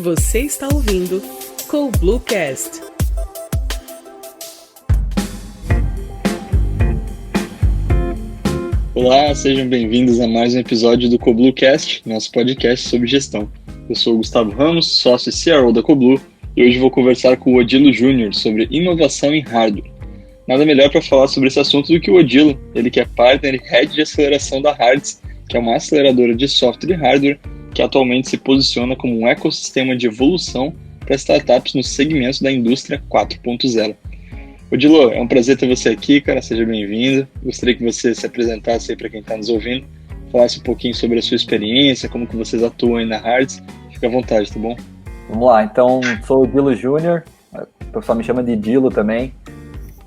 Você está ouvindo CoBlueCast. Olá, sejam bem-vindos a mais um episódio do CoBlueCast, nosso podcast sobre gestão. Eu sou o Gustavo Ramos, sócio e CRO da CoBlue, e hoje vou conversar com o Odilo Júnior sobre inovação em hardware. Nada melhor para falar sobre esse assunto do que o Odilo, ele que é partner e head de aceleração da Hards, que é uma aceleradora de software e hardware que atualmente se posiciona como um ecossistema de evolução para startups no segmento da indústria 4.0. Odilo, é um prazer ter você aqui, cara, seja bem-vindo. Gostaria que você se apresentasse aí para quem está nos ouvindo, falasse um pouquinho sobre a sua experiência, como que vocês atuam aí na Hards. Fica à vontade, tá bom? Vamos lá, então sou o Dilo Júnior, o pessoal me chama de Dilo também.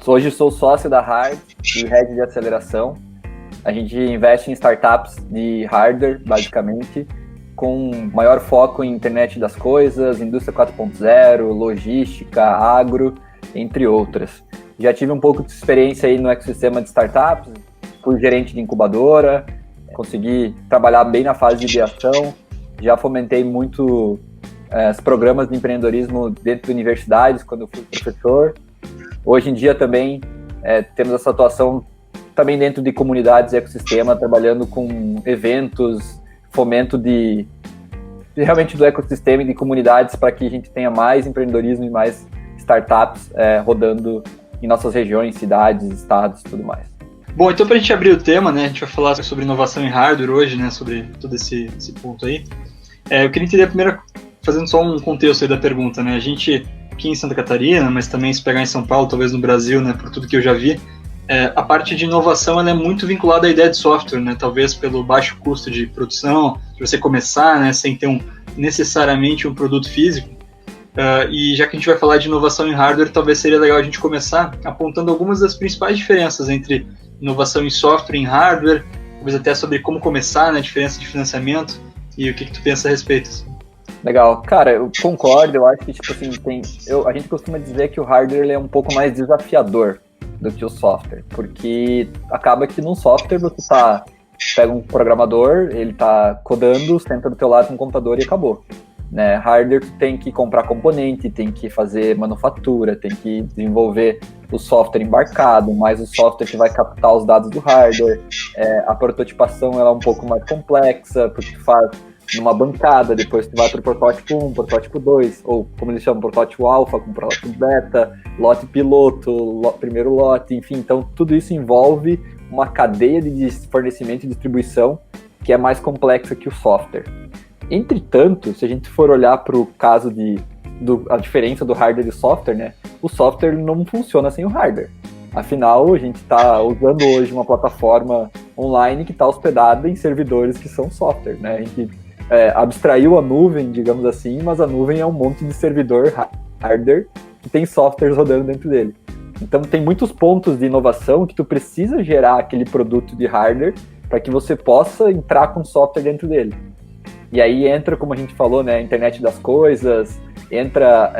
Hoje sou sócio da Hards e head de aceleração. A gente investe em startups de hardware, basicamente, com maior foco em internet das coisas, indústria 4.0, logística, agro, entre outras. Já tive um pouco de experiência aí no ecossistema de startups, fui gerente de incubadora, consegui trabalhar bem na fase de ideação, já fomentei muito os programas de empreendedorismo dentro de universidades, quando eu fui professor. Hoje em dia também temos essa atuação também dentro de comunidades e ecossistema, trabalhando com eventos, fomento de realmente do ecossistema e de comunidades para que a gente tenha mais empreendedorismo e mais startups rodando em nossas regiões, cidades, estados e tudo mais. Bom, então para a gente abrir o tema, né, a gente vai falar sobre inovação em hardware hoje, né, sobre todo esse ponto aí. Eu queria entender primeiro, fazendo só um contexto aí da pergunta, né, a gente aqui em Santa Catarina, mas também se pegar em São Paulo, talvez no Brasil, né, por tudo que eu já vi, a parte de inovação ela é muito vinculada à ideia de software, né, talvez pelo baixo custo de produção, de você começar, né, sem ter necessariamente um produto físico. E já que a gente vai falar de inovação em hardware, talvez seria legal a gente começar apontando algumas das principais diferenças entre inovação em software e em hardware, talvez até sobre como começar, né, a diferença de financiamento e o que tu pensa a respeito. Assim. Legal. Cara, eu concordo, eu acho que tipo assim, a gente costuma dizer que o hardware ele é um pouco mais desafiador do que o software, porque acaba que num software você pega um programador, ele tá codando, senta do teu lado com um computador e acabou. Né? Hardware tem que comprar componente, tem que fazer manufatura, tem que desenvolver o software embarcado, mais o software que vai captar os dados do hardware. A prototipação ela é um pouco mais complexa, porque tu faz numa bancada, depois tu vai para o protótipo 1, protótipo 2, ou como eles chamam, protótipo alfa, com protótipo beta, lote piloto, primeiro lote, enfim. Então tudo isso envolve uma cadeia de fornecimento e distribuição que é mais complexa que o software. Entretanto, se a gente for olhar para o caso a diferença do hardware e do software, né, o software não funciona sem o hardware. Afinal, a gente está usando hoje uma plataforma online que está hospedada em servidores que são software. Né? A gente abstraiu a nuvem, digamos assim, mas a nuvem é um monte de servidor hardware que tem softwares rodando dentro dele. Então, tem muitos pontos de inovação que tu precisa gerar aquele produto de hardware para que você possa entrar com software dentro dele. E aí entra, como a gente falou, né, a internet das coisas, entra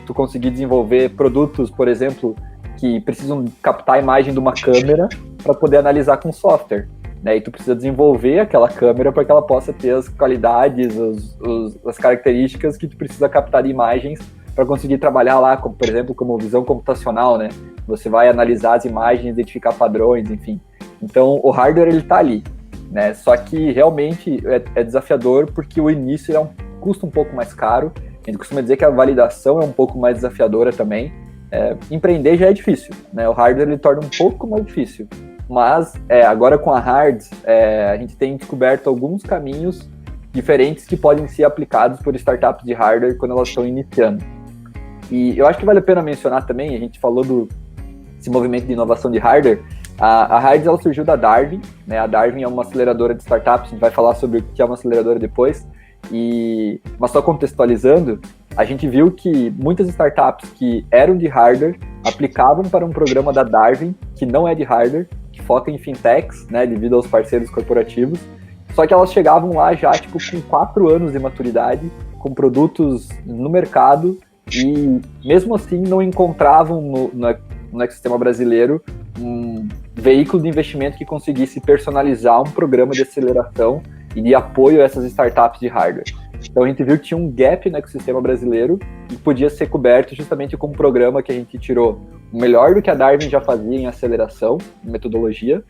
tu conseguir desenvolver produtos, por exemplo, que precisam captar a imagem de uma câmera para poder analisar com software. Né, e tu precisa desenvolver aquela câmera para que ela possa ter as qualidades, as características que tu precisa captar de imagens para conseguir trabalhar lá, como, por exemplo, como visão computacional, né? Você vai analisar as imagens, identificar padrões, enfim. Então, o hardware, ele tá ali. Né? Só que realmente é desafiador porque o início custa um pouco mais caro. A gente costuma dizer que a validação é um pouco mais desafiadora também. Empreender já é difícil, né? O hardware ele torna um pouco mais difícil. Mas agora com a Hards, a gente tem descoberto alguns caminhos diferentes que podem ser aplicados por startups de hardware quando elas estão iniciando. E eu acho que vale a pena mencionar também, a gente falou desse movimento de inovação de hardware. A Hards ela surgiu da Darwin, né? A Darwin é uma aceleradora de startups, a gente vai falar sobre o que é uma aceleradora depois, mas só contextualizando, a gente viu que muitas startups que eram de hardware aplicavam para um programa da Darwin, que não é de hardware, que foca em fintechs, né, devido aos parceiros corporativos, só que elas chegavam lá já com 4 anos de maturidade, com produtos no mercado, e mesmo assim não encontravam no ecossistema brasileiro um veículo de investimento que conseguisse personalizar um programa de aceleração e de apoio a essas startups de hardware. Então a gente viu que tinha um gap no ecossistema brasileiro que podia ser coberto justamente com um programa que a gente tirou o melhor do que a Darwin já fazia em aceleração, em metodologia,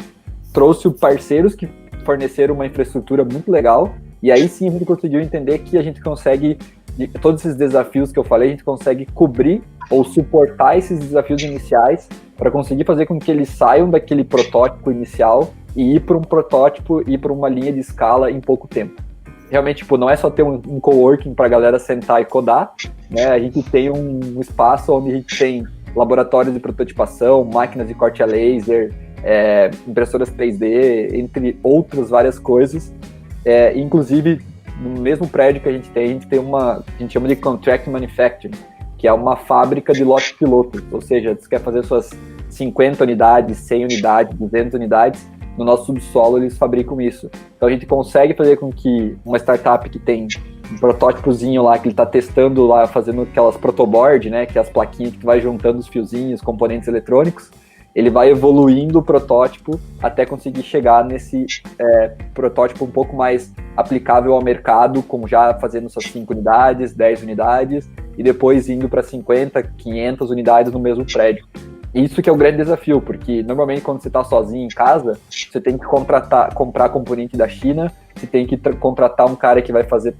trouxe parceiros que forneceram uma infraestrutura muito legal, e aí sim a gente conseguiu entender que a gente consegue, de todos esses desafios que eu falei, a gente consegue cobrir ou suportar esses desafios iniciais para conseguir fazer com que eles saiam daquele protótipo inicial e ir para um protótipo e para uma linha de escala em pouco tempo. Realmente, tipo, não é só ter um coworking para a galera sentar e codar, né? A gente tem um espaço onde a gente tem laboratórios de prototipação, máquinas de corte a laser, impressoras 3D, entre outras várias coisas. Inclusive, no mesmo prédio que a gente tem uma, a gente chama de Contract Manufacturing, que é uma fábrica de lotes pilotos, ou seja, você quer fazer suas 50 unidades, 100 unidades, 200 unidades, no nosso subsolo eles fabricam isso. Então a gente consegue fazer com que uma startup que tem um protótipozinho lá, que ele está testando lá, fazendo aquelas protoboard, né, que é as plaquinhas que vai juntando os fiozinhos, componentes eletrônicos, ele vai evoluindo o protótipo até conseguir chegar nesse protótipo um pouco mais aplicável ao mercado, como já fazendo suas 5 unidades, 10 unidades, e depois indo para 50, 500 unidades no mesmo prédio. Isso que é o grande desafio, porque normalmente quando você está sozinho em casa, você tem que comprar componente da China, você tem que contratar um cara que vai fazer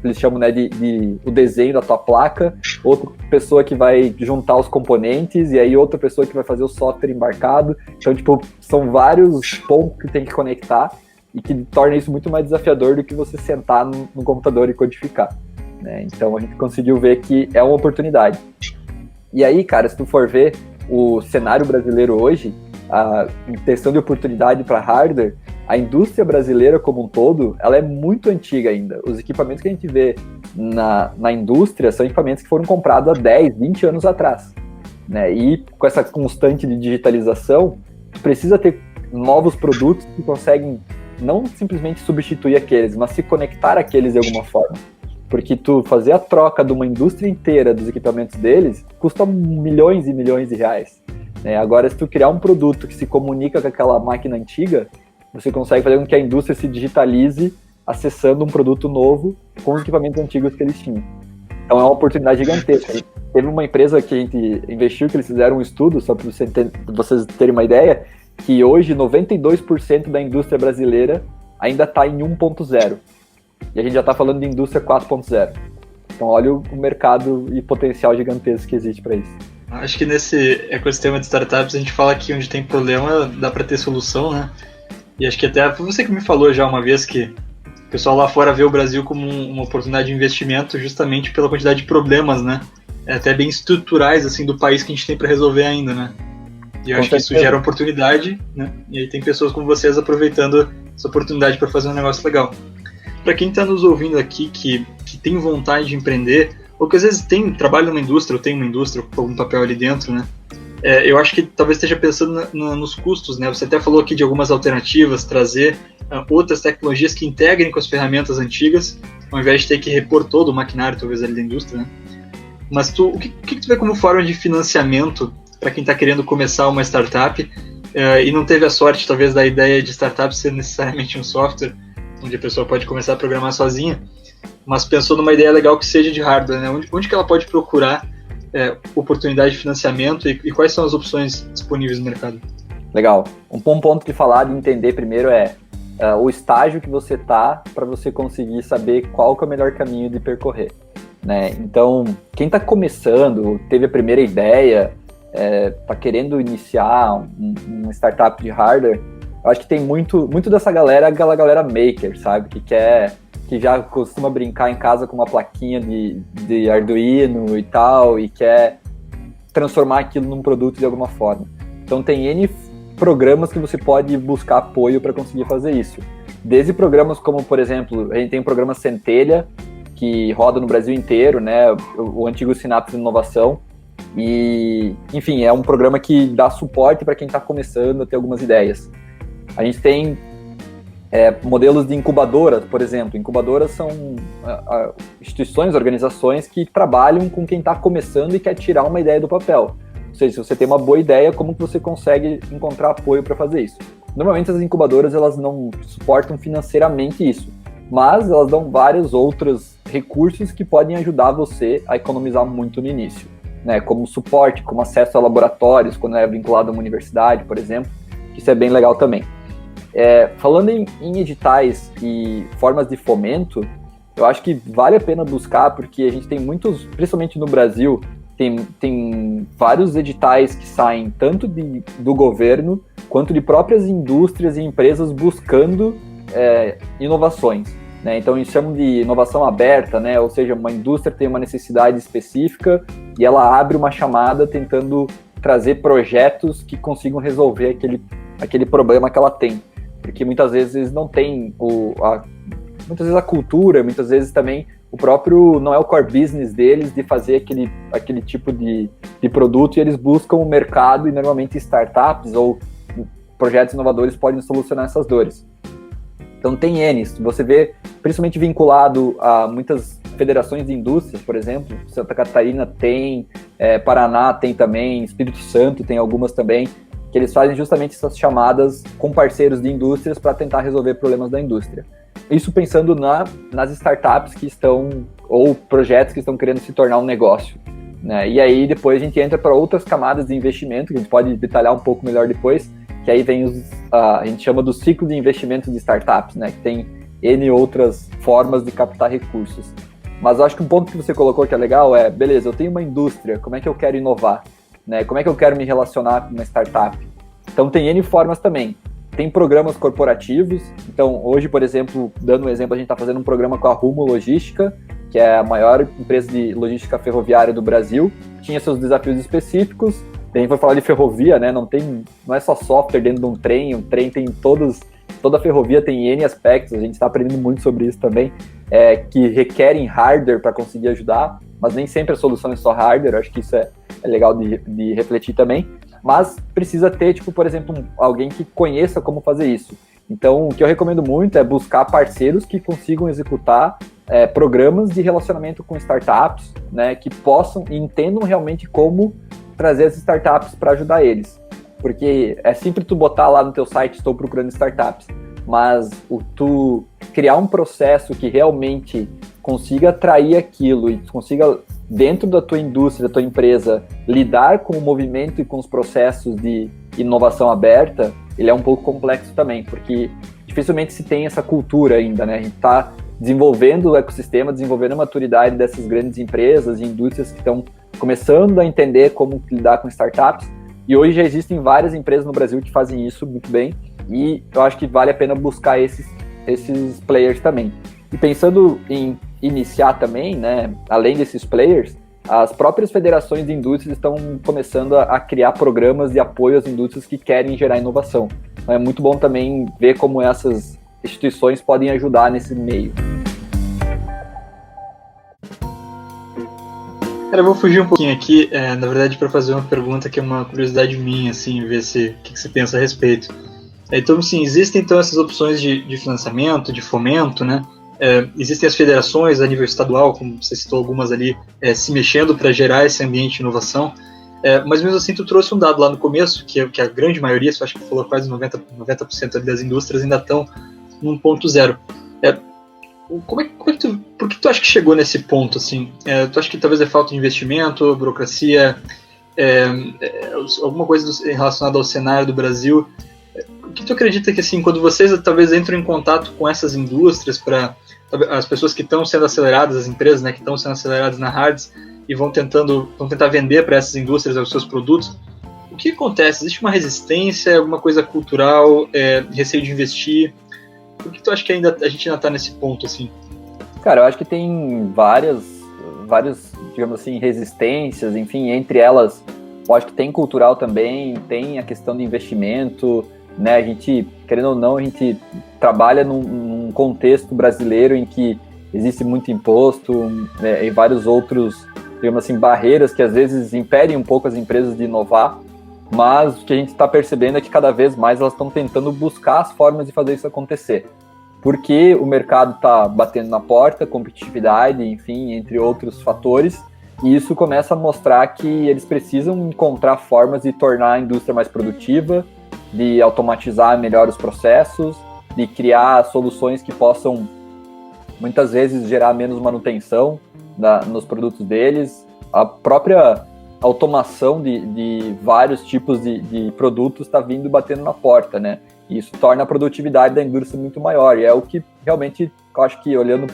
eles chamam, né, o desenho da tua placa, outra pessoa que vai juntar os componentes, e aí outra pessoa que vai fazer o software embarcado. Então, tipo, são vários pontos que tem que conectar e que torna isso muito mais desafiador do que você sentar no computador e codificar, né? Então, a gente conseguiu ver que é uma oportunidade. E aí, cara, se tu for ver o cenário brasileiro hoje, a questão de oportunidade para hardware, a indústria brasileira como um todo, ela é muito antiga ainda. Os equipamentos que a gente vê na indústria são equipamentos que foram comprados há 10, 20 anos atrás, né? E com essa constante de digitalização, tu precisa ter novos produtos que conseguem não simplesmente substituir aqueles, mas se conectar àqueles de alguma forma. Porque tu fazer a troca de uma indústria inteira dos equipamentos deles custa milhões e milhões de reais, né? Agora, se tu criar um produto que se comunica com aquela máquina antiga, você consegue fazer com que a indústria se digitalize acessando um produto novo com os equipamentos antigos que eles tinham. Então é uma oportunidade gigantesca. Teve uma empresa que a gente investiu, que eles fizeram um estudo, só para vocês terem uma ideia, que hoje 92% da indústria brasileira ainda está em 1.0. E a gente já está falando de indústria 4.0. Então olha o mercado e potencial gigantesco que existe para isso. Acho que nesse ecossistema de startups a gente fala que onde tem problema dá para ter solução, né? E acho que até foi você que me falou já uma vez que o pessoal lá fora vê o Brasil como uma oportunidade de investimento justamente pela quantidade de problemas, né? Até bem estruturais, assim, do país que a gente tem para resolver ainda, né? E eu acho que isso gera oportunidade, né? E aí tem pessoas como vocês aproveitando essa oportunidade para fazer um negócio legal. Para quem está nos ouvindo aqui que tem vontade de empreender, ou que às vezes trabalha numa indústria, ou tem uma indústria com algum papel ali dentro, né? Eu acho que talvez esteja pensando nos custos, né? Você até falou aqui de algumas alternativas, trazer outras tecnologias que integrem com as ferramentas antigas, ao invés de ter que repor todo o maquinário, talvez, ali da indústria, né? Mas o que tu vê como forma de financiamento para quem está querendo começar uma startup e não teve a sorte, talvez, da ideia de startup ser necessariamente um software, onde a pessoa pode começar a programar sozinha, mas pensou numa ideia legal que seja de hardware, né? Onde que ela pode procurar oportunidade de financiamento e quais são as opções disponíveis no mercado? Legal. Um bom ponto de falar, de entender primeiro o estágio que você está para você conseguir saber qual que é o melhor caminho de percorrer, né? Então, quem está começando, teve a primeira ideia, está querendo iniciar uma startup de hardware, eu acho que tem muito dessa galera, aquela galera maker, sabe? Que já costuma brincar em casa com uma plaquinha de Arduino e tal, e quer transformar aquilo num produto de alguma forma. Então tem N programas que você pode buscar apoio para conseguir fazer isso. Desde programas como, por exemplo, a gente tem o programa Centelha, que roda no Brasil inteiro, né? O antigo Sinapse de Inovação. E, enfim, é um programa que dá suporte para quem está começando a ter algumas ideias. A gente tem modelos de incubadoras, por exemplo. Incubadoras são instituições, organizações que trabalham com quem está começando e quer tirar uma ideia do papel. Ou seja, se você tem uma boa ideia, como que você consegue encontrar apoio para fazer isso? Normalmente as incubadoras elas não suportam financeiramente isso, mas elas dão vários outros recursos que podem ajudar você a economizar muito no início, né? Como suporte, como acesso a laboratórios, quando é vinculado a uma universidade, por exemplo, que isso é bem legal também. Falando em editais e formas de fomento, eu acho que vale a pena buscar, porque a gente tem muitos, principalmente no Brasil, tem vários editais que saem tanto do governo, quanto de próprias indústrias e empresas buscando inovações, né? Então, eles chamam de inovação aberta, né? Ou seja, uma indústria tem uma necessidade específica e ela abre uma chamada tentando trazer projetos que consigam resolver aquele problema que ela tem. Porque muitas vezes não tem muitas vezes a cultura, muitas vezes também o próprio, não é o core business deles de fazer aquele tipo de produto, e eles buscam o mercado, e normalmente startups ou projetos inovadores podem solucionar essas dores. Então tem N's, você vê principalmente vinculado a muitas federações de indústrias, por exemplo, Santa Catarina tem, Paraná tem também, Espírito Santo tem algumas também, que eles fazem justamente essas chamadas com parceiros de indústrias para tentar resolver problemas da indústria. Isso pensando nas startups que estão, ou projetos que estão querendo se tornar um negócio, né? E aí depois a gente entra para outras camadas de investimento, que a gente pode detalhar um pouco melhor depois, que aí vem a gente chama do ciclo de investimento de startups, né? Que tem N outras formas de captar recursos. Mas eu acho que um ponto que você colocou que é legal beleza, eu tenho uma indústria, como é que eu quero inovar? Né? Como é que eu quero me relacionar com uma startup? Então tem N formas também. Tem programas corporativos. Então hoje, por exemplo, dando um exemplo, a gente está fazendo um programa com a Rumo Logística, que é a maior empresa de logística ferroviária do Brasil. Tinha seus desafios específicos. A gente vai falar de ferrovia, né? Não é só software dentro de um trem tem toda a ferrovia tem N aspectos, a gente está aprendendo muito sobre isso também, que requerem hardware para conseguir ajudar, mas nem sempre a solução é só hardware. Eu acho que isso é legal de refletir também, mas precisa ter, tipo, por exemplo, alguém que conheça como fazer isso. Então, o que eu recomendo muito é buscar parceiros que consigam executar programas de relacionamento com startups, né, que possam e entendam realmente como trazer as startups para ajudar eles. Porque é simples tu botar lá no teu site, estou procurando startups, mas tu criar um processo que realmente consiga atrair aquilo e consiga, dentro da tua indústria, da tua empresa, lidar com o movimento e com os processos de inovação aberta, ele é um pouco complexo também, porque dificilmente se tem essa cultura ainda, né? A gente está desenvolvendo o ecossistema, desenvolvendo a maturidade dessas grandes empresas e indústrias que estão começando a entender como lidar com startups, e hoje já existem várias empresas no Brasil que fazem isso muito bem, e eu acho que vale a pena buscar esses players também. E pensando em iniciar também, né, além desses players, as próprias federações de indústrias estão começando a criar programas de apoio às indústrias que querem gerar inovação. Então é muito bom também ver como essas instituições podem ajudar nesse meio. Cara, eu vou fugir um pouquinho aqui, na verdade, para fazer uma pergunta que é uma curiosidade minha, assim, ver o que você pensa a respeito. Então, sim, existem então essas opções de financiamento, de fomento, né? Existem as federações a nível estadual, como você citou algumas ali, se mexendo para gerar esse ambiente de inovação, mas mesmo assim tu trouxe um dado lá no começo, que a grande maioria, você acha que falou quase 90% ali das indústrias ainda estão no 1.0. Por que tu acha que chegou nesse ponto, assim? Tu acha que talvez é falta de investimento, burocracia, alguma coisa relacionada ao cenário do Brasil? O que tu acredita que, assim, quando vocês talvez entram em contato com essas indústrias, para as pessoas que estão sendo aceleradas, as empresas, né, que estão sendo aceleradas na Hards e vão tentar vender para essas indústrias os seus produtos, o que acontece? Existe uma resistência, alguma coisa cultural, receio de investir? Por que tu acha que a gente ainda está nesse ponto, assim? Cara, eu acho que tem várias, digamos assim, resistências, enfim, entre elas, eu acho que tem cultural também, tem a questão de investimento, né? A gente, querendo ou não, a gente trabalha num contexto brasileiro em que existe muito imposto, né, e vários outros, digamos assim, barreiras que às vezes impedem um pouco as empresas de inovar, mas o que a gente está percebendo é que cada vez mais elas estão tentando buscar as formas de fazer isso acontecer. Porque o mercado está batendo na porta, competitividade, enfim, entre outros fatores, e isso começa a mostrar que eles precisam encontrar formas de tornar a indústria mais produtiva de automatizar melhor os processos, de criar soluções que possam, muitas vezes, gerar menos manutenção nos produtos deles. A própria automação de vários tipos de produtos está vindo batendo na porta, né? E isso torna a produtividade da indústria muito maior. E é o que realmente, eu acho que olhando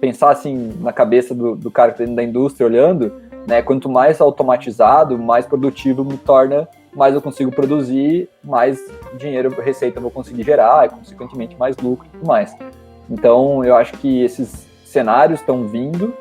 pensar assim na cabeça do cara que está dentro da indústria olhando, né? Quanto mais automatizado, mais produtivo me torna, mais eu consigo produzir, mais dinheiro, receita eu vou conseguir gerar, e consequentemente mais lucro e tudo mais. Então, eu acho que esses cenários estão vindo,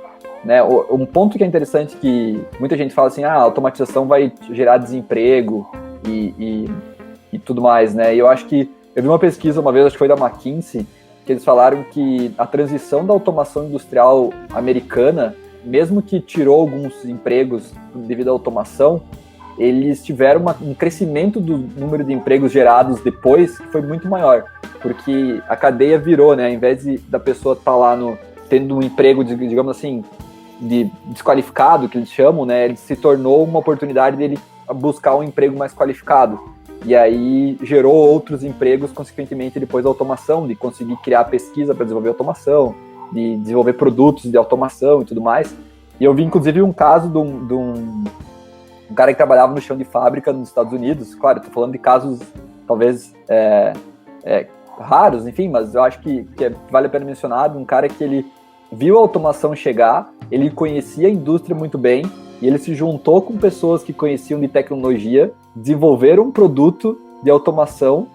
né? Um ponto que é interessante que muita gente fala assim, a automatização vai gerar desemprego e tudo mais, né? E eu acho que, eu vi uma pesquisa uma vez, acho que foi da McKinsey, que eles falaram que a transição da automação industrial americana, mesmo que tirou alguns empregos devido à automação, eles tiveram um crescimento do número de empregos gerados depois que foi muito maior, porque a cadeia virou, né? Ao invés da pessoa estar lá tendo um emprego, digamos assim, de desqualificado, que eles chamam, né? Ele se tornou uma oportunidade dele buscar um emprego mais qualificado. E aí gerou outros empregos, consequentemente, depois da automação, de conseguir criar pesquisa para desenvolver automação, de desenvolver produtos de automação e tudo mais. E eu vi, inclusive, um caso de um cara que trabalhava no chão de fábrica nos Estados Unidos. Claro, estou falando de casos, talvez, raros, enfim, mas eu acho que vale a pena mencionar, um cara que ele viu a automação chegar, ele conhecia a indústria muito bem, e ele se juntou com pessoas que conheciam de tecnologia, desenvolveram um produto de automação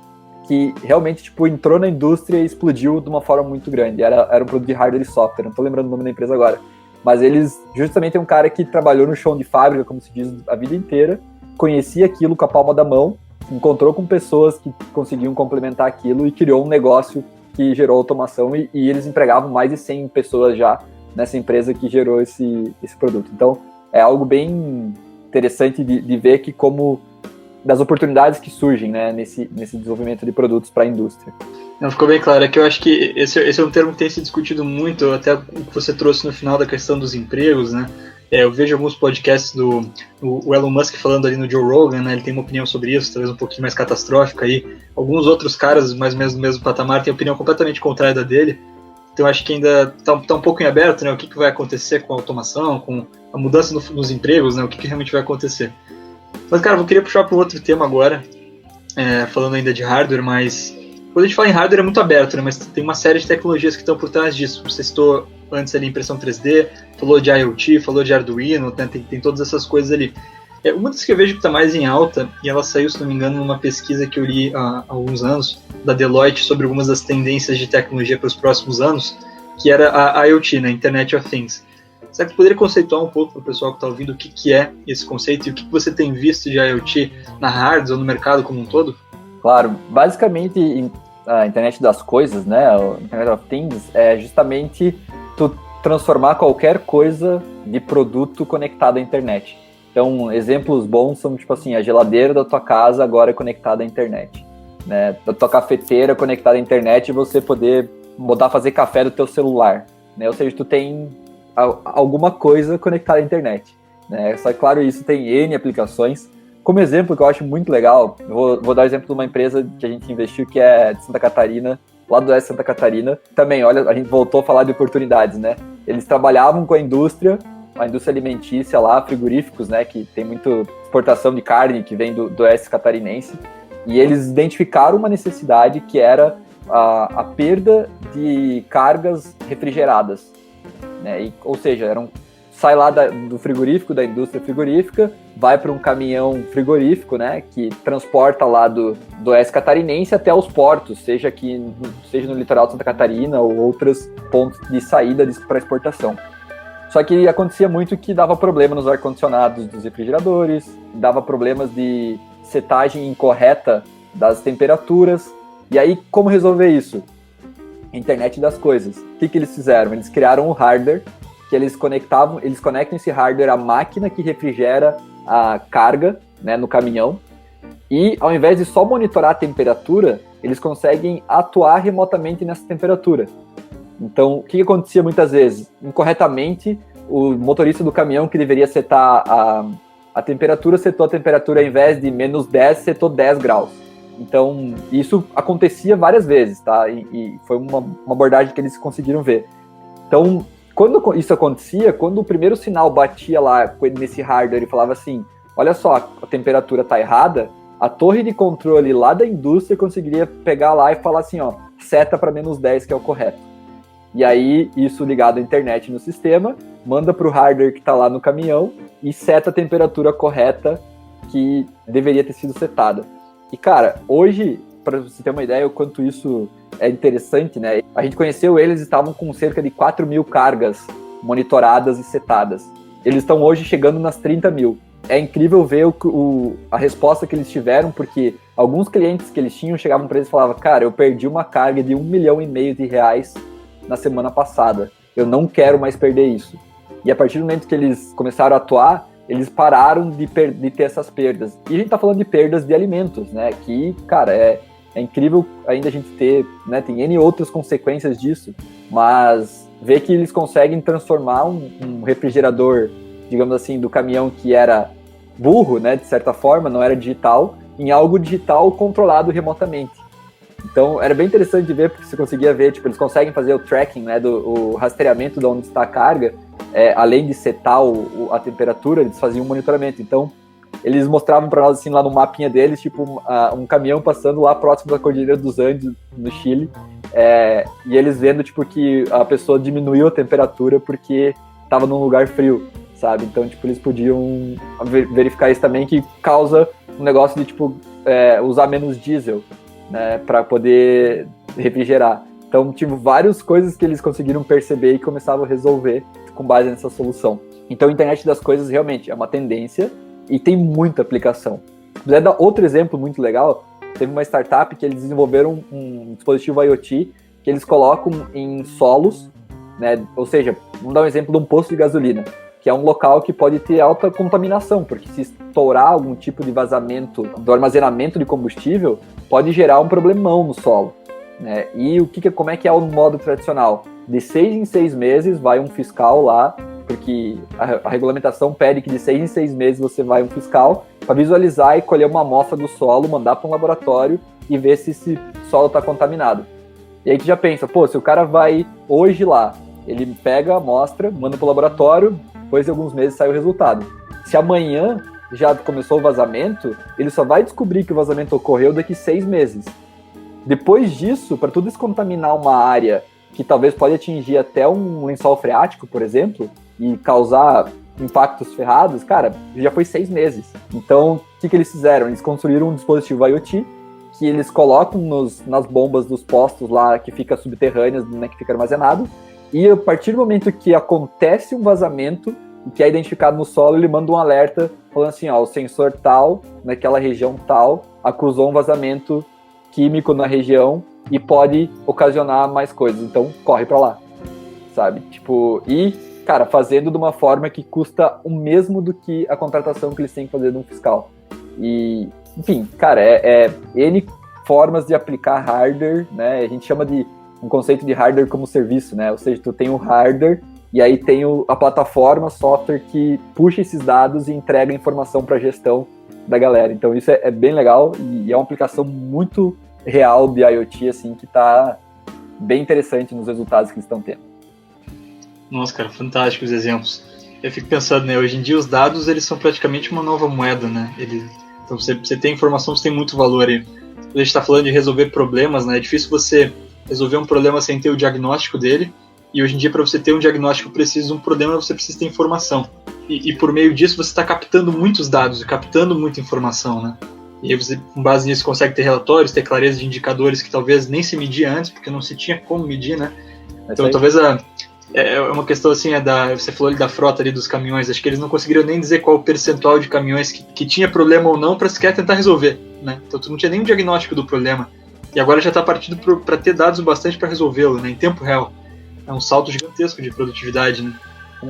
que realmente, tipo, entrou na indústria e explodiu de uma forma muito grande. Era um produto de hardware e software, não estou lembrando o nome da empresa agora. Mas eles, justamente, é um cara que trabalhou no chão de fábrica, como se diz, a vida inteira, conhecia aquilo com a palma da mão, encontrou com pessoas que conseguiam complementar aquilo e criou um negócio que gerou automação e eles empregavam mais de 100 pessoas já nessa empresa que gerou esse produto. Então, é algo bem interessante de ver que como das oportunidades que surgem, né, nesse desenvolvimento de produtos para a indústria. Não, ficou bem claro, é que eu acho que esse é um termo que tem se discutido muito, até o que você trouxe no final da questão dos empregos, né? Eu vejo alguns podcasts do Elon Musk falando ali no Joe Rogan, né? Ele tem uma opinião sobre isso, talvez um pouquinho mais catastrófica aí. Alguns outros caras, mais ou menos no mesmo patamar, têm opinião completamente contrária da dele. Então acho que ainda tá um pouco em aberto, né? O que vai acontecer com a automação, com a mudança nos empregos, né? O que realmente vai acontecer. Mas, cara, eu queria puxar para um outro tema agora, falando ainda de hardware, mas quando a gente fala em hardware é muito aberto, né? Mas tem uma série de tecnologias que estão por trás disso. Você citou antes ali impressão 3D, falou de IoT, falou de Arduino, né? Tem todas essas coisas ali. Uma das que eu vejo que está mais em alta, e ela saiu, se não me engano, numa pesquisa que eu li há alguns anos, da Deloitte, sobre algumas das tendências de tecnologia para os próximos anos, que era a IoT, né? Internet of Things. Será que você poderia conceituar um pouco para o pessoal que está ouvindo o que é esse conceito e o que você tem visto de IoT na hardware ou no mercado como um todo? Claro, basicamente a internet das coisas, né, o Internet of Things, é justamente tu transformar qualquer coisa de produto conectado à internet. Então, exemplos bons são, tipo assim, a geladeira da tua casa agora é conectada à internet, né, da tua cafeteira conectada à internet e você poder botar fazer café do teu celular, né, ou seja, tu tem alguma coisa conectada à internet, né, só que, claro, isso tem N aplicações. Como exemplo, que eu acho muito legal, vou dar o exemplo de uma empresa que a gente investiu, que é de Santa Catarina, lá do oeste de Santa Catarina. Também, olha, a gente voltou a falar de oportunidades, né? Eles trabalhavam com a indústria alimentícia lá, frigoríficos, né? Que tem muita exportação de carne que vem do oeste catarinense. E eles identificaram uma necessidade que era a perda de cargas refrigeradas, né? Ou seja, sai lá do frigorífico, da indústria frigorífica, vai para um caminhão frigorífico, né, que transporta lá do oeste catarinense até os portos, seja no litoral de Santa Catarina ou outros pontos de saída para exportação. Só que acontecia muito que dava problema nos ar-condicionados dos refrigeradores, dava problemas de setagem incorreta das temperaturas. E aí, como resolver isso? Internet das coisas. O que eles fizeram? Eles criaram um hardware que eles conectam esse hardware à máquina que refrigera a carga, né, no caminhão, e ao invés de só monitorar a temperatura, eles conseguem atuar remotamente nessa temperatura. Então, o que acontecia muitas vezes? Incorretamente, o motorista do caminhão que deveria setar a temperatura, setou a temperatura ao invés de -10, setou 10 graus. Então, isso acontecia várias vezes, tá? E foi uma abordagem que eles conseguiram ver. Então, quando isso acontecia, quando o primeiro sinal batia lá nesse hardware e falava assim, olha só, a temperatura tá errada, a torre de controle lá da indústria conseguiria pegar lá e falar assim, ó, seta para -10, que é o correto. E aí, isso ligado à internet no sistema, manda para o hardware que está lá no caminhão e seta a temperatura correta que deveria ter sido setada. E, cara, hoje, para você ter uma ideia o quanto isso é interessante, né? A gente conheceu eles, estavam com cerca de 4.000 cargas monitoradas e setadas. Eles estão hoje chegando nas 30.000. É incrível ver a resposta que eles tiveram, porque alguns clientes que eles tinham chegavam para eles e falavam, cara, eu perdi uma carga de R$1,5 milhão na semana passada. Eu não quero mais perder isso. E a partir do momento que eles começaram a atuar, eles pararam de ter essas perdas. E a gente tá falando de perdas de alimentos, né? Que, cara, é incrível ainda a gente ter, né? Tem N outras consequências disso, mas ver que eles conseguem transformar um refrigerador, digamos assim, do caminhão que era burro, né? De certa forma, não era digital, em algo digital controlado remotamente. Então, era bem interessante de ver, porque você conseguia ver, tipo, eles conseguem fazer o tracking, né, o rastreamento de onde está a carga, além de setar a temperatura, eles faziam um monitoramento. Então, eles mostravam para nós, assim, lá no mapinha deles, tipo, um caminhão passando lá próximo da Cordilheira dos Andes, no Chile, e eles vendo, tipo, que a pessoa diminuiu a temperatura porque estava num lugar frio, sabe? Então, tipo, eles podiam verificar isso também, que causa um negócio de, tipo, usar menos diesel, né, para poder refrigerar. Então, tipo, várias coisas que eles conseguiram perceber e começavam a resolver com base nessa solução. Então, a internet das coisas realmente é uma tendência e tem muita aplicação. Se quiser dar outro exemplo muito legal, teve uma startup que eles desenvolveram um dispositivo IoT que eles colocam em solos, né, ou seja, vamos dar um exemplo de um posto de gasolina, que é um local que pode ter alta contaminação, porque se estourar algum tipo de vazamento do armazenamento de combustível, pode gerar um problemão no solo, né? E como é que é o modo tradicional? De 6 em 6 meses vai um fiscal lá, porque a regulamentação pede que de 6 em 6 meses você vai um fiscal para visualizar e colher uma amostra do solo, mandar para um laboratório e ver se esse solo está contaminado. E aí tu já pensa, pô, se o cara vai hoje lá, ele pega a amostra, manda para o laboratório, depois de alguns meses sai o resultado. Se amanhã já começou o vazamento, ele só vai descobrir que o vazamento ocorreu daqui 6 meses. Depois disso, para tu descontaminar uma área que talvez pode atingir até um lençol freático, por exemplo, e causar impactos ferrados, cara, já foi 6 meses. Então, o que eles fizeram? Eles construíram um dispositivo IoT que eles colocam nas bombas dos postos lá, que fica subterrâneas, né, que fica armazenado, e a partir do momento que acontece um vazamento, que é identificado no solo, ele manda um alerta falando assim, ó, o sensor tal, naquela região tal, acusou um vazamento químico na região e pode ocasionar mais coisas, então corre pra lá, sabe? Tipo, e, cara, fazendo de uma forma que custa o mesmo do que a contratação que eles têm que fazer de um fiscal. E, enfim, cara, N formas de aplicar hardware, né? A gente chama de um conceito de hardware como serviço, né? Ou seja, tu tem o hardware e aí tem a plataforma, software que puxa esses dados e entrega informação para a gestão da galera. Então isso é bem legal e é uma aplicação muito real de IoT, assim, que está bem interessante nos resultados que eles estão tendo. Nossa, cara, fantásticos exemplos. Eu fico pensando, né? Hoje em dia os dados, eles são praticamente uma nova moeda, né? Então você tem informação, você tem muito valor aí. Quando a gente está falando de resolver problemas, né? É difícil você resolver um problema sem ter o diagnóstico dele, e hoje em dia, para você ter um diagnóstico preciso de um problema, você precisa ter informação. E por meio disso, você está captando muitos dados, captando muita informação, né? E aí você, com base nisso, consegue ter relatórios, ter clareza de indicadores que talvez nem se media antes, porque não se tinha como medir, né? Então, talvez é uma questão assim, você falou ali da frota ali dos caminhões, acho que eles não conseguiram nem dizer qual o percentual de caminhões que tinha problema ou não para sequer tentar resolver, né? Então, tu não tinha nem um diagnóstico do problema. E agora já está partindo para ter dados bastante para resolvê-lo, né, em tempo real. É um salto gigantesco de produtividade, né?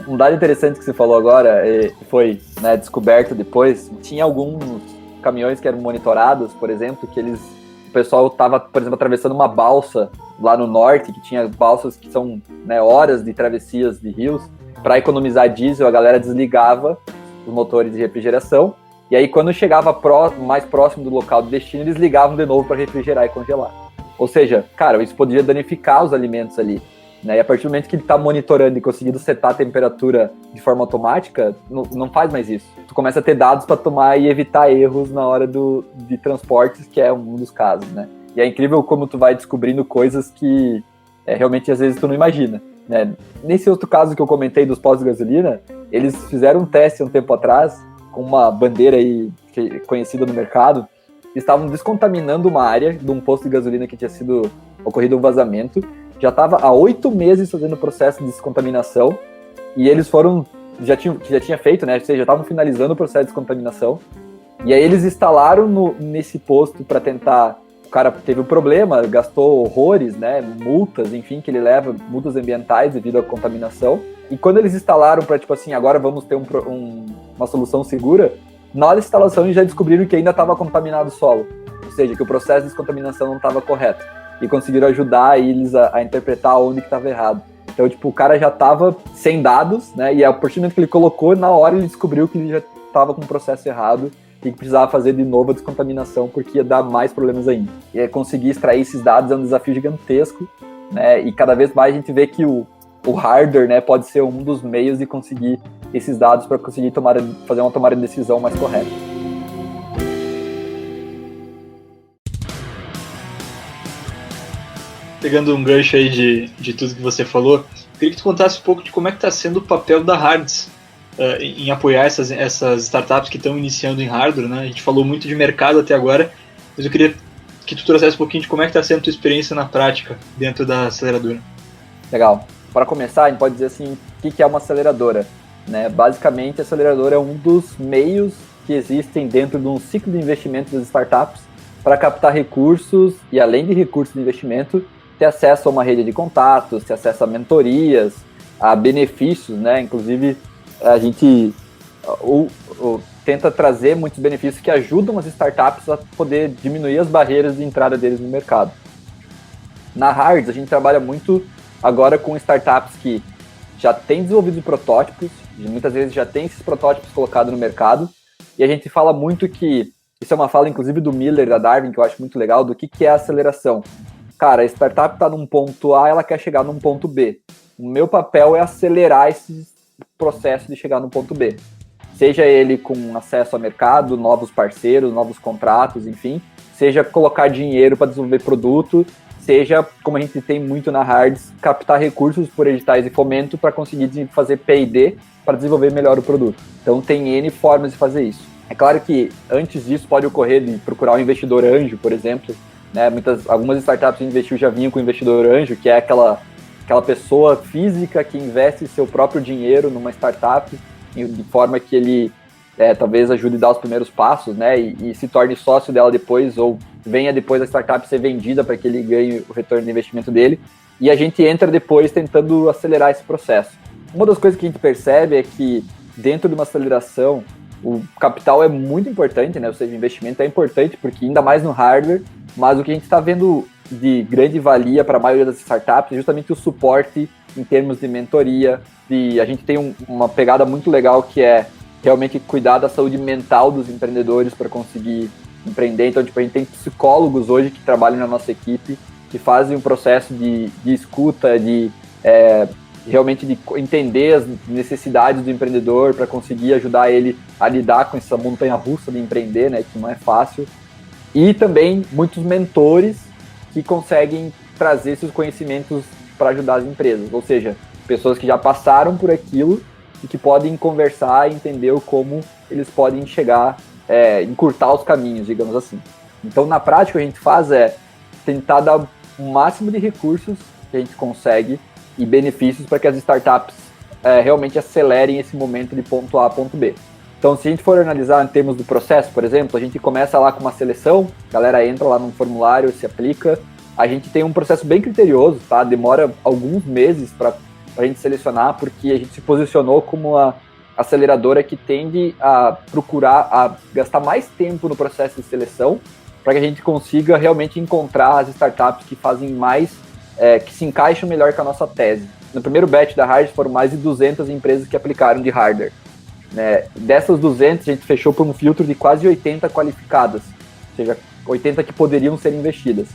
Um dado interessante que você falou agora, foi, né, descoberto depois, tinha alguns caminhões que eram monitorados, por exemplo, que o pessoal estava, por exemplo, atravessando uma balsa lá no norte, que tinha balsas que são, né, horas de travessias de rios, para economizar diesel, a galera desligava os motores de refrigeração E aí, quando chegava mais próximo do local de destino, eles ligavam de novo para refrigerar e congelar. Ou seja, cara, isso poderia danificar os alimentos ali, né? E a partir do momento que ele está monitorando e conseguindo setar a temperatura de forma automática, não faz mais isso. Tu começa a ter dados para tomar e evitar erros na hora de transportes, que é um dos casos, né? E é incrível como tu vai descobrindo coisas que realmente às vezes tu não imagina, né? Nesse outro caso que eu comentei dos postos de gasolina, eles fizeram um teste um tempo atrás com uma bandeira aí conhecida no mercado. Estavam descontaminando uma área de um posto de gasolina que tinha sido ocorrido um vazamento. Já estava há 8 meses fazendo o processo de descontaminação e eles já tinha feito, né? Ou seja, já estavam finalizando o processo de descontaminação. E aí eles instalaram nesse posto para tentar. O cara teve um problema, gastou horrores, né? Multas, enfim, que ele leva, multas ambientais devido à contaminação. E quando eles instalaram para, tipo assim, agora vamos ter uma solução segura, na hora da instalação eles já descobriram que ainda estava contaminado o solo. Ou seja, que o processo de descontaminação não estava correto. E conseguiram ajudar eles a interpretar onde que estava errado. Então, tipo, o cara já estava sem dados, né? E a partir do momento que ele colocou, na hora ele descobriu que ele já estava com o processo errado e que precisava fazer de novo a descontaminação, porque ia dar mais problemas ainda. E conseguir extrair esses dados é um desafio gigantesco, né? E cada vez mais a gente vê que o hardware, né, pode ser um dos meios de conseguir esses dados para conseguir fazer uma tomada de decisão mais correta. Pegando um gancho aí de tudo que você falou, eu queria que tu contasse um pouco de como é que está sendo o papel da Hards em apoiar essas startups que estão iniciando em hardware, né? A gente falou muito de mercado até agora, mas eu queria que tu trouxesse um pouquinho de como é que está sendo a tua experiência na prática dentro da aceleradora. Legal. Para começar, a gente pode dizer assim, o que é uma aceleradora, né? Basicamente, a aceleradora é um dos meios que existem dentro de um ciclo de investimento das startups para captar recursos e, além de recursos de investimento, ter acesso a uma rede de contatos, ter acesso a mentorias, a benefícios, né? Inclusive, a gente tenta trazer muitos benefícios que ajudam as startups a poder diminuir as barreiras de entrada deles no mercado. Na Hards, a gente trabalha muito agora com startups que já têm desenvolvido protótipos, muitas vezes já tem esses protótipos colocados no mercado, e a gente fala muito que, isso é uma fala inclusive do Miller, da Darwin, que eu acho muito legal, do que é a aceleração. Cara, a startup está num ponto A, ela quer chegar num ponto B. O meu papel é acelerar esse processo de chegar no ponto B. Seja ele com acesso ao mercado, novos parceiros, novos contratos, enfim. Seja colocar dinheiro para desenvolver produto, seja, como a gente tem muito na Hards, captar recursos por editais de fomento para conseguir fazer P&D para desenvolver melhor o produto. Então tem N formas de fazer isso. É claro que antes disso pode ocorrer de procurar um investidor anjo, por exemplo, né? Algumas startups que investiu já vinham com investidor anjo, que é aquela pessoa física que investe seu próprio dinheiro numa startup de forma que ele talvez ajude a dar os primeiros passos, né? E se torne sócio dela depois, ou venha depois da startup ser vendida para que ele ganhe o retorno de investimento dele. E a gente entra depois tentando acelerar esse processo. Uma das coisas que a gente percebe é que dentro de uma aceleração, o capital é muito importante, né? Ou seja, o investimento é importante, porque ainda mais no hardware, mas o que a gente está vendo de grande valia para a maioria das startups é justamente o suporte em termos de mentoria. A gente tem uma pegada muito legal que é realmente cuidar da saúde mental dos empreendedores para conseguir empreender. Então, tipo, a gente tem psicólogos hoje que trabalham na nossa equipe, que fazem um processo de escuta, realmente de entender as necessidades do empreendedor para conseguir ajudar ele a lidar com essa montanha-russa de empreender, né, que não é fácil. E também muitos mentores que conseguem trazer esses conhecimentos para ajudar as empresas, ou seja, pessoas que já passaram por aquilo e que podem conversar e entender como eles podem chegar, encurtar os caminhos, digamos assim. Então, na prática, o que a gente faz é tentar dar o máximo de recursos que a gente consegue e benefícios para que as startups realmente acelerem esse momento de ponto A a ponto B. Então, se a gente for analisar em termos do processo, por exemplo, a gente começa lá com uma seleção, a galera entra lá num formulário, se aplica, a gente tem um processo bem criterioso, tá? Demora alguns meses para a gente selecionar, porque a gente se posicionou como uma aceleradora que tende a procurar, a gastar mais tempo no processo de seleção, para que a gente consiga realmente encontrar as startups que fazem mais, que se encaixam melhor com a nossa tese. No primeiro batch da Hards foram mais de 200 empresas que aplicaram de hardware. né? Dessas 200, a gente fechou por um filtro de quase 80 qualificadas, ou seja, 80 que poderiam ser investidas.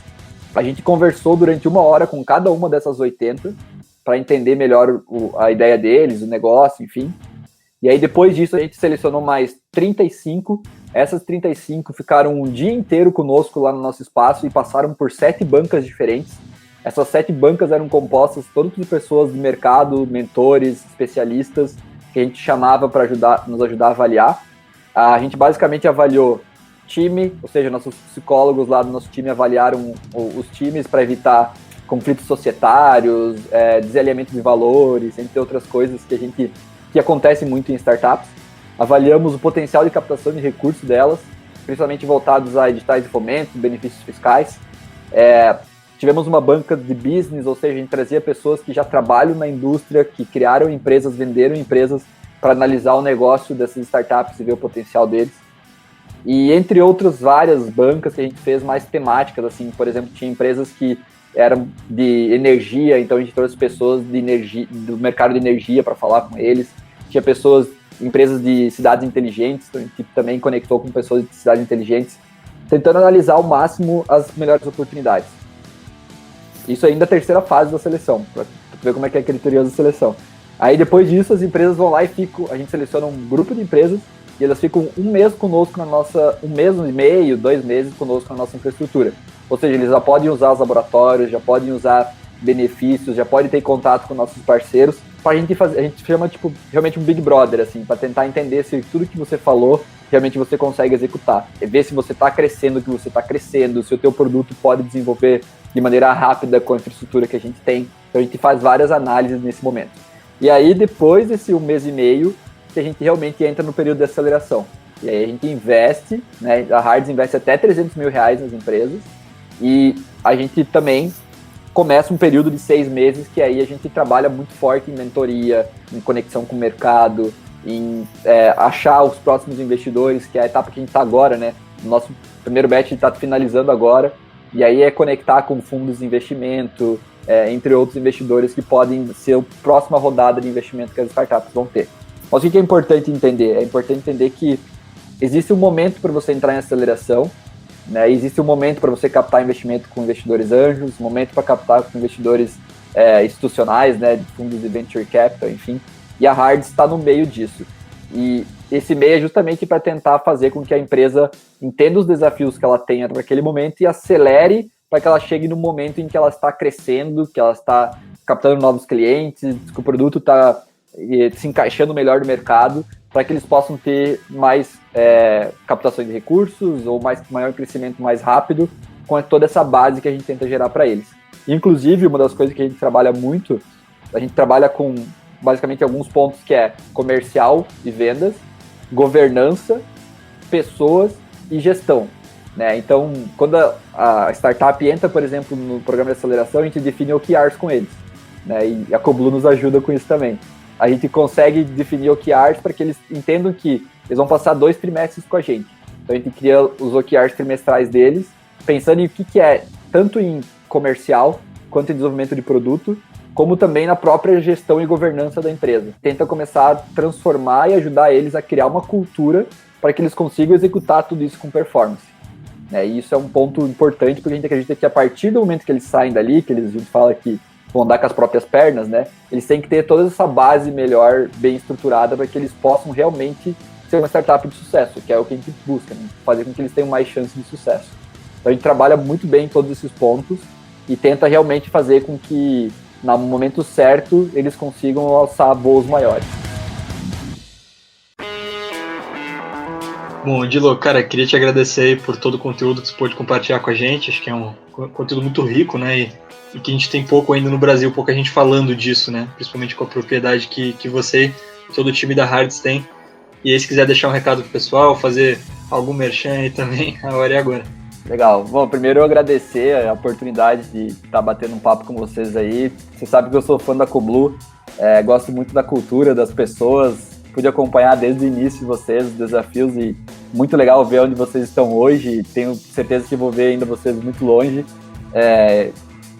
A gente conversou durante 1 hora com cada uma dessas 80 para entender melhor a ideia deles, o negócio, enfim. E aí, depois disso, a gente selecionou mais 35. Essas 35 ficaram um dia inteiro conosco lá no nosso espaço e passaram por 7 bancas diferentes. Essas 7 bancas eram compostas todas de pessoas do mercado, mentores, especialistas, que a gente chamava para nos ajudar a avaliar. A gente basicamente avaliou time, ou seja, nossos psicólogos lá do nosso time avaliaram os times para evitar conflitos societários, desalinhamento de valores, entre outras coisas que acontecem muito em startups. Avaliamos o potencial de captação de recursos delas, principalmente voltados a editais de fomento, benefícios fiscais. Tivemos uma banca de business, ou seja, a gente trazia pessoas que já trabalham na indústria, que criaram empresas, venderam empresas, para analisar o negócio dessas startups e ver o potencial deles. E entre outras várias bancas que a gente fez mais temáticas, assim, por exemplo, tinha empresas que eram de energia, então a gente trouxe pessoas de energia, do mercado de energia para falar com eles. Tinha empresas de cidades inteligentes, então a gente também conectou com pessoas de cidades inteligentes, tentando analisar ao máximo as melhores oportunidades. Isso ainda é a terceira fase da seleção, para ver como é que é criteriosa a seleção. Aí depois disso as empresas vão lá e a gente seleciona um grupo de empresas e elas ficam 1 mês conosco 1 mês e meio, 2 meses conosco na nossa infraestrutura. Ou seja, eles já podem usar os laboratórios, já podem usar benefícios, já podem ter contato com nossos parceiros. A gente chama realmente um Big Brother, assim, para tentar entender se tudo que você falou realmente você consegue executar. É ver se você está crescendo o que você está crescendo, se o teu produto pode desenvolver de maneira rápida com a infraestrutura que a gente tem. Então a gente faz várias análises nesse momento. E aí, depois desse 1 mês e meio, que a gente realmente entra no período de aceleração. E aí a gente investe, né, a Hards investe até R$300 mil nas empresas, e a gente também começa um período de 6 meses, que aí a gente trabalha muito forte em mentoria, em conexão com o mercado, em achar os próximos investidores, que é a etapa que a gente está agora, né? O nosso primeiro batch está finalizando agora, e aí é conectar com fundos de investimento, entre outros investidores que podem ser a próxima rodada de investimento que as startups vão ter. Mas o que é importante entender? É importante entender que existe um momento para você entrar em aceleração, né? Existe um momento para você captar investimento com investidores anjos, um momento para captar com investidores institucionais, né, de fundos de venture capital, enfim. E a Hards está no meio disso. E esse meio é justamente para tentar fazer com que a empresa entenda os desafios que ela tenha naquele momento e acelere para que ela chegue no momento em que ela está crescendo, que ela está captando novos clientes, que o produto está se encaixando melhor no mercado, para que eles possam ter mais captação de recursos ou maior crescimento mais rápido com toda essa base que a gente tenta gerar para eles. Inclusive, uma das coisas que a gente trabalha muito, a gente trabalha com basicamente alguns pontos que é comercial e vendas, governança, pessoas e gestão, né? Então, quando a startup entra, por exemplo, no programa de aceleração, a gente define OKRs com eles, né? E a Coblu nos ajuda com isso também. A gente consegue definir OKRs para que eles entendam que eles vão passar 2 trimestres com a gente. Então a gente cria os OKRs trimestrais deles, pensando em o que é, tanto em comercial, quanto em desenvolvimento de produto, como também na própria gestão e governança da empresa. Tenta começar a transformar e ajudar eles a criar uma cultura para que eles consigam executar tudo isso com performance. E isso é um ponto importante, porque a gente acredita que a partir do momento que eles saem dali, que a gente fala que vão andar com as próprias pernas, né? Eles têm que ter toda essa base melhor, bem estruturada, para que eles possam realmente ser uma startup de sucesso, que é o que a gente busca, né? Fazer com que eles tenham mais chance de sucesso. Então a gente trabalha muito bem em todos esses pontos e tenta realmente fazer com que, no momento certo, eles consigam alçar voos maiores. Bom, Dilo, cara, queria te agradecer aí por todo o conteúdo que você pôde compartilhar com a gente. Acho que é um conteúdo muito rico, né? E que a gente tem pouco ainda no Brasil, pouca gente falando disso, né? Principalmente com a propriedade que você e todo o time da Hards tem. E aí, se quiser deixar um recado pro pessoal, fazer algum merchan aí também, a hora é agora. Legal. Bom, primeiro eu agradecer a oportunidade de estar batendo um papo com vocês aí. Você sabe que eu sou fã da Coblu, gosto muito da cultura, das pessoas, pude acompanhar desde o início de vocês, os desafios, e muito legal ver onde vocês estão hoje. Tenho certeza que vou ver ainda vocês muito longe.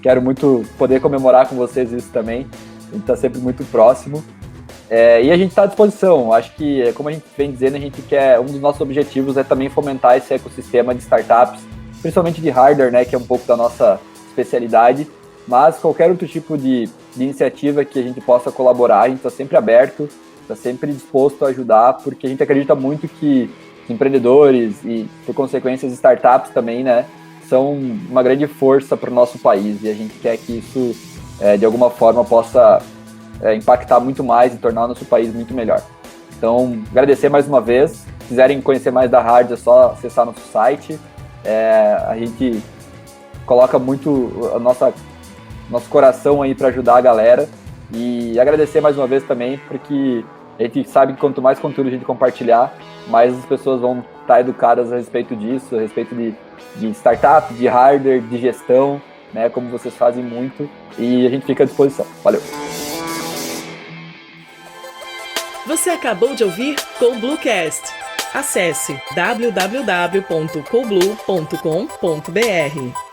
Quero muito poder comemorar com vocês isso também. A gente está sempre muito próximo. E a gente está à disposição. Acho que, como a gente vem dizendo, um dos nossos objetivos é também fomentar esse ecossistema de startups, principalmente de hardware, né, que é um pouco da nossa especialidade, mas qualquer outro tipo de iniciativa que a gente possa colaborar, a gente está sempre aberto, está sempre disposto a ajudar, porque a gente acredita muito que empreendedores e, por consequência, as startups também, né, são uma grande força para o nosso país, e a gente quer que isso, de alguma forma, possa impactar muito mais e tornar o nosso país muito melhor. Então, agradecer mais uma vez. Se quiserem conhecer mais da Hard, é só acessar nosso site. A gente coloca muito nosso coração aí para ajudar a galera. E agradecer mais uma vez também, porque a gente sabe que quanto mais conteúdo a gente compartilhar, mais as pessoas vão estar educadas a respeito disso, a respeito de startup, de hardware, de gestão, né, como vocês fazem muito. E a gente fica à disposição. Valeu! Você acabou de ouvir CoBlueCast. Acesse www.coblue.com.br.